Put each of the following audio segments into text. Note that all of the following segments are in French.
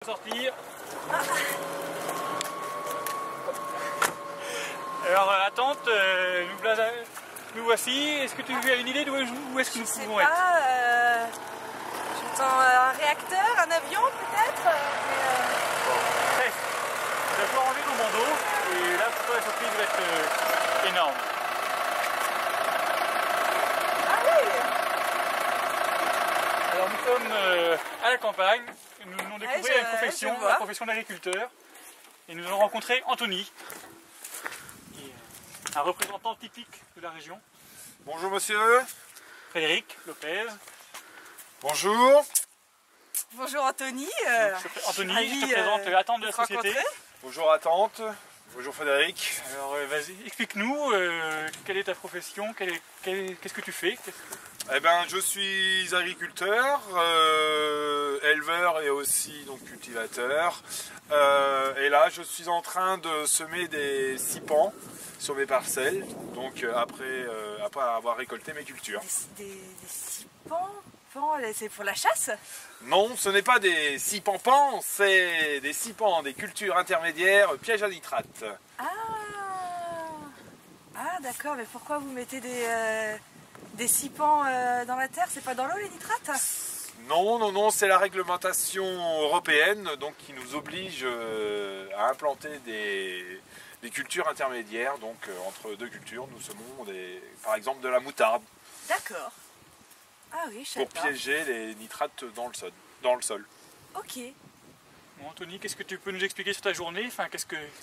Sortir. Alors attente, nous voici. Est-ce que tu as une idée d'où est-ce que nous pouvons être? J'entends un réacteur, un avion peut-être. Test. Tu vas pouvoir enlever ton bandeau et là pour toi la surprise va être énorme. Ah oui. Alors nous sommes à la campagne. Nous allons découvrir une profession, la profession d'agriculteur. Et nous allons rencontrer Anthony, qui est un représentant typique de la région. Bonjour monsieur. Frédéric Lopez. Bonjour. Bonjour Anthony. Anthony, je te présente Attente de la société. Bonjour Attente. Bonjour Frédéric. Alors vas-y, explique-nous quelle est ta profession, qu'est-ce que tu fais? Eh ben, je suis agriculteur, éleveur et aussi donc cultivateur. Et là, je suis en train de semer des sipans sur mes parcelles. Donc après avoir récolté mes cultures. Des sipans? C'est pour la chasse? Non, ce n'est pas des sipans, c'est des sipans, des cultures intermédiaires, pièges à nitrate. Ah d'accord, mais pourquoi vous mettez des sipans dans la terre? C'est pas dans l'eau les nitrates? Non, c'est la réglementation européenne donc, qui nous oblige à implanter des cultures intermédiaires. Donc entre deux cultures, nous semons par exemple de la moutarde. D'accord. Ah oui, je sais pour piéger les nitrates dans le sol. Ok. Bon, Anthony, qu'est-ce que tu peux nous expliquer sur ta journée? Enfin,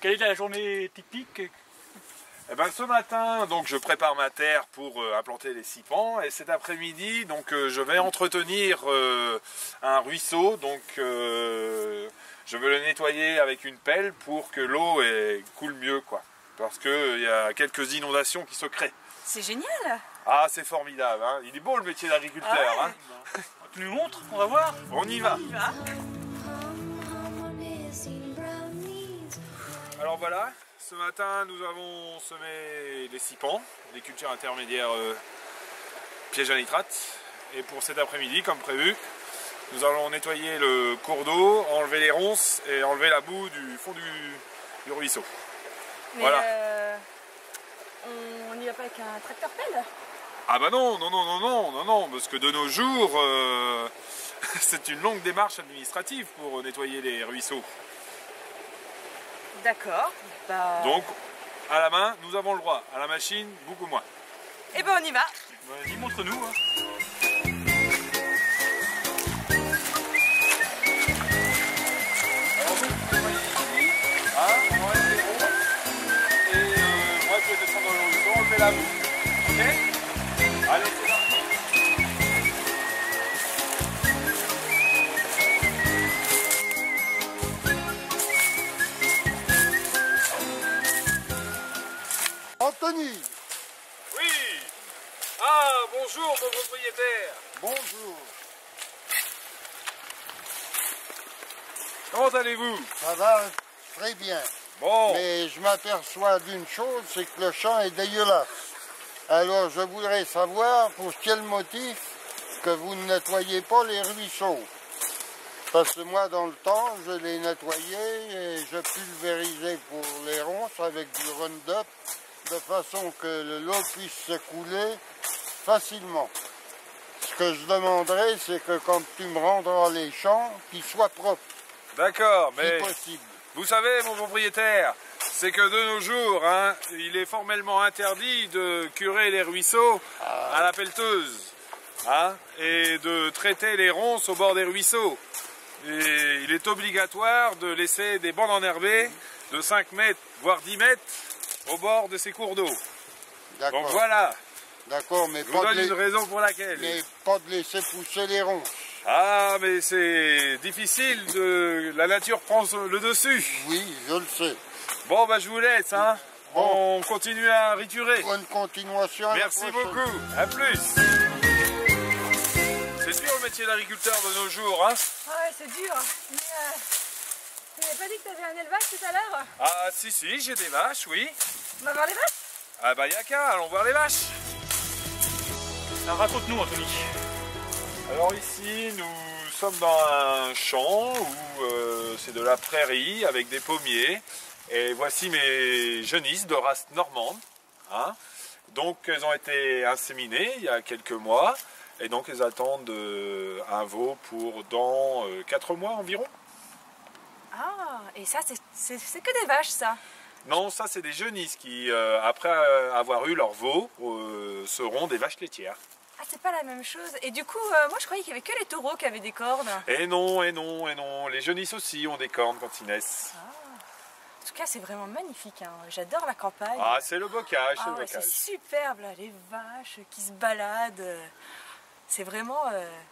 quelle est la journée typique? Eh ben, ce matin, donc, je prépare ma terre pour implanter les sipans et cet après-midi, donc, je vais entretenir un ruisseau. Donc, je vais le nettoyer avec une pelle pour que l'eau coule mieux, quoi. Parce qu'il y a quelques inondations qui se créent. C'est génial! Ah, c'est formidable, hein. Il est beau le métier d'agriculteur. Ah ouais. Hein. Tu nous montres? On va voir. On y va. Alors voilà, ce matin nous avons semé les sipans, des cultures intermédiaires pièges à nitrate. Et pour cet après-midi, comme prévu, nous allons nettoyer le cours d'eau, enlever les ronces et enlever la boue du fond du ruisseau. Mais voilà. On n'y va pas avec un tracteur-pelle? Ah bah non, parce que de nos jours, c'est une longue démarche administrative pour nettoyer les ruisseaux. D'accord. Bah... Donc, à la main, nous avons le droit. À la machine, beaucoup moins. Eh ben on y va. Vas-y, montre-nous. Hein. Alors vous voyez ici, on enlève les ronces. Et moi je vais descendre dans le ruisseau, enlever la boue. Ok? Allez, c'est parti. Anthony. Oui. Ah, bonjour mon propriétaire. Bonjour. Comment allez-vous? Ça va très bien. Bon. Mais je m'aperçois d'une chose, c'est que le champ est dégueulasse. Alors je voudrais savoir pour quel motif que vous ne nettoyez pas les ruisseaux. Parce que moi dans le temps, je les nettoyais et je pulvérisais pour les ronces avec du Roundup de façon que l'eau puisse se couler facilement. Ce que je demanderais, c'est que quand tu me rendras les champs, qu'ils soient propres. D'accord, mais si possible. Vous savez, mon propriétaire, c'est que de nos jours, hein, il est formellement interdit de curer les ruisseaux à la pelleteuse, hein, et de traiter les ronces au bord des ruisseaux. Et il est obligatoire de laisser des bandes enherbées de 5 mètres, voire 10 mètres, au bord de ces cours d'eau. Donc voilà. D'accord, mais je vous donne une raison pour laquelle. Mais pas de laisser pousser les ronces. Ah, mais c'est difficile, la nature prend le dessus. Oui, je le sais. Bon, bah je vous laisse, hein. Bon. On continue à riturer. Bonne continuation. Merci beaucoup, à plus. C'est dur le métier d'agriculteur de nos jours, hein. Ouais, c'est dur. Mais tu m'avais pas dit que tu avais un élevage tout à l'heure? Ah si, j'ai des vaches, oui. On va voir les vaches? Ah bah y'a qu'à, allons voir les vaches. Alors raconte-nous, Anthony. Alors ici, nous sommes dans un champ où c'est de la prairie avec des pommiers. Et voici mes genisses de race normande. Hein. Donc elles ont été inséminées il y a quelques mois. Et donc elles attendent un veau pour dans 4 mois environ. Ah, et ça, c'est que des vaches, ça? Non, ça c'est des genisses qui, après avoir eu leur veau, seront des vaches laitières. Ah, c'est pas la même chose. Et du coup, moi je croyais qu'il y avait que les taureaux qui avaient des cornes. Et non, et non, et non. Les genisses aussi ont des cornes quand ils naissent. Ah. En tout cas, c'est vraiment magnifique. Hein. J'adore la campagne. Ah, c'est le bocage, c'est Ah, le ouais, bocage. c'est superbe, là, les vaches qui se baladent. C'est vraiment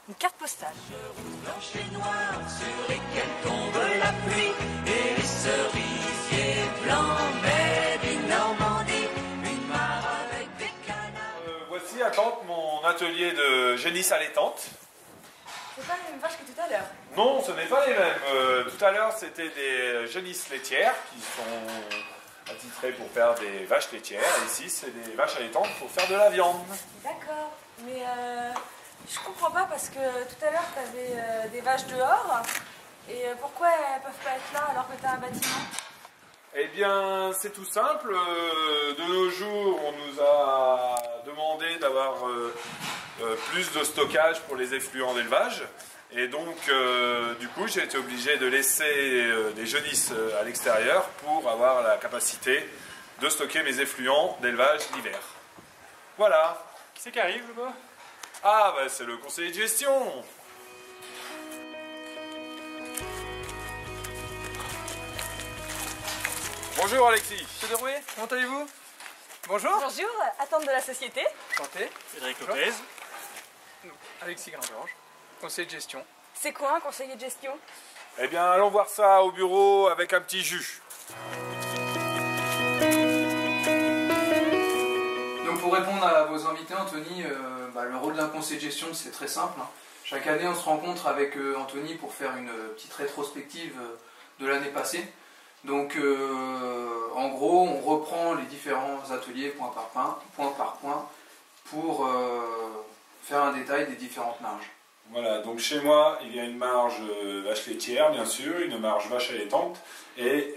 une carte postale. Blanche et noire sur lesquelles tombe la pluie et les cerisiers blancs, mais d'une Normandie, une mare avec des canards. Voici à tante mon atelier de génisse allaitante. C'est pas les mêmes vaches que tout à l'heure. Non, ce n'est pas les mêmes. Tout à l'heure, c'était des génisses laitières qui sont attitrées pour faire des vaches laitières. Et ici, c'est des vaches allaitantes pour faire de la viande. D'accord, mais je comprends pas parce que tout à l'heure tu avais des vaches dehors et pourquoi elles peuvent pas être là alors que tu as un bâtiment? Eh bien, c'est tout simple. De nos jours, on nous a demandé d'avoir plus de stockage pour les effluents d'élevage. Et donc, du coup, j'ai été obligé de laisser des genisses à l'extérieur pour avoir la capacité de stocker mes effluents d'élevage l'hiver. Voilà. Qui c'est qui arrive là-bas? Ah, bah, c'est le conseiller de gestion. Bonjour Alexis. Monsieur Derouet, comment allez-vous? Bonjour. Bonjour, attente de la société. Santé. Frédéric Lopez. Alexis Grimberge, conseiller de gestion. C'est quoi un conseiller de gestion? Eh bien, allons voir ça au bureau avec un petit jus. Donc pour répondre à vos invités, Anthony, le rôle d'un conseiller de gestion, c'est très simple. Hein. Chaque année, on se rencontre avec Anthony pour faire une petite rétrospective de l'année passée. Donc, en gros, on reprend les différents ateliers point par point, pour faire un détail des différentes marges. Voilà, donc chez moi, il y a une marge vache laitière, bien sûr, une marge vache allaitante et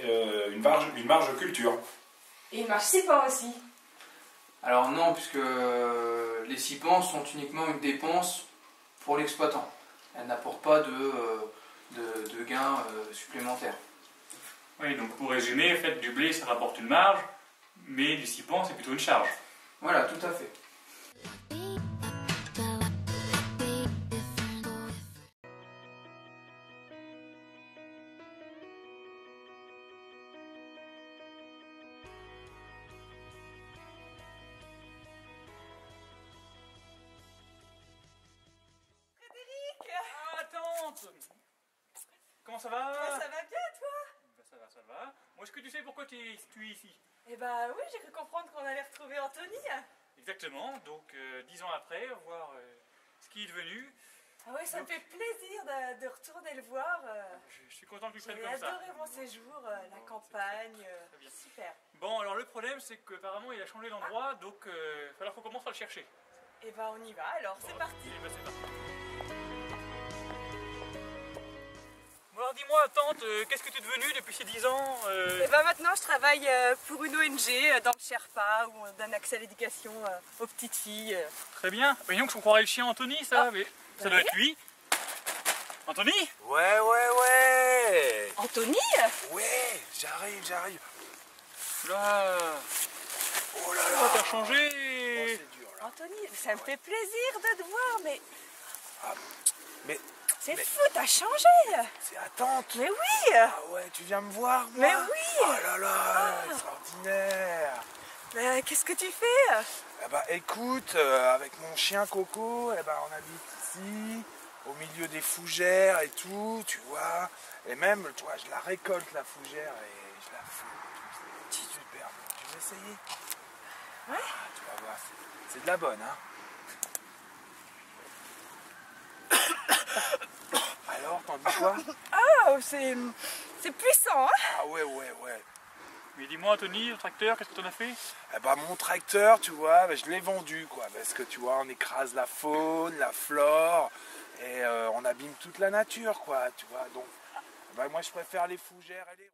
une marge culture. Et une marge cipant aussi. Alors non, puisque les cipants sont uniquement une dépense pour l'exploitant. Elles n'apportent pas de gains supplémentaires. Oui, donc pour résumer, en fait, du blé ça rapporte une marge, mais du cipant c'est plutôt une charge. Voilà, tout à fait. Ah, tante! Comment ça va? Ça va bien, toi? Bah, ça va, ça va. Moi, est-ce que tu sais pourquoi tu es ici? Eh bah oui, j'ai cru comprendre qu'on allait retrouver Anthony. Exactement, donc 10 ans après, voir ce qu'il est devenu. Ah oui, ça me fait plaisir de retourner le voir. Je suis content que tu prennes J'ai comme ça. adoré mon séjour, la campagne. Très bien. Super. Bon, alors le problème, c'est qu'apparemment, il a changé d'endroit, donc il va falloir qu'on commence à le chercher. Et bah on y va alors, c'est parti. Eh ben, c'est parti. Bon, alors dis-moi, tante, qu'est-ce que tu es devenue depuis ces 10 ans Et bah maintenant je travaille pour une ONG dans le Sherpa où on donne accès à l'éducation aux petites filles. Très bien. Voyons qu'on croirait le chien Anthony, ça, Ah, mais ça bah doit oui. être lui. Anthony? Ouais. Anthony? Ouais, j'arrive. Là, Oh là oh, t'as changé. c'est dur là. Anthony, ça me fait plaisir de te voir, mais Mais c'est fou, t'as changé. c'est à tante. Mais oui. Ah ouais, tu viens me voir moi? Mais oui. Oh là là, extraordinaire. Mais qu'est-ce que tu fais? Eh bah écoute, avec mon chien Coco, on habite ici, au milieu des fougères et tout, tu vois. Et même, tu vois, je la récolte la fougère et je la fous. C'est super. Tu veux essayer? Ouais. Ah, tu vas voir, c'est de la bonne, hein. Alors, t'en dis quoi? Ah, c'est puissant, hein? Ah ouais. Mais dis-moi, Anthony, le tracteur, qu'est-ce que t'en as fait? Eh ben, mon tracteur, tu vois, je l'ai vendu, quoi, parce que tu vois, on écrase la faune, la flore, Et on abîme toute la nature, quoi, tu vois. Donc, bah, moi, je préfère les fougères et les...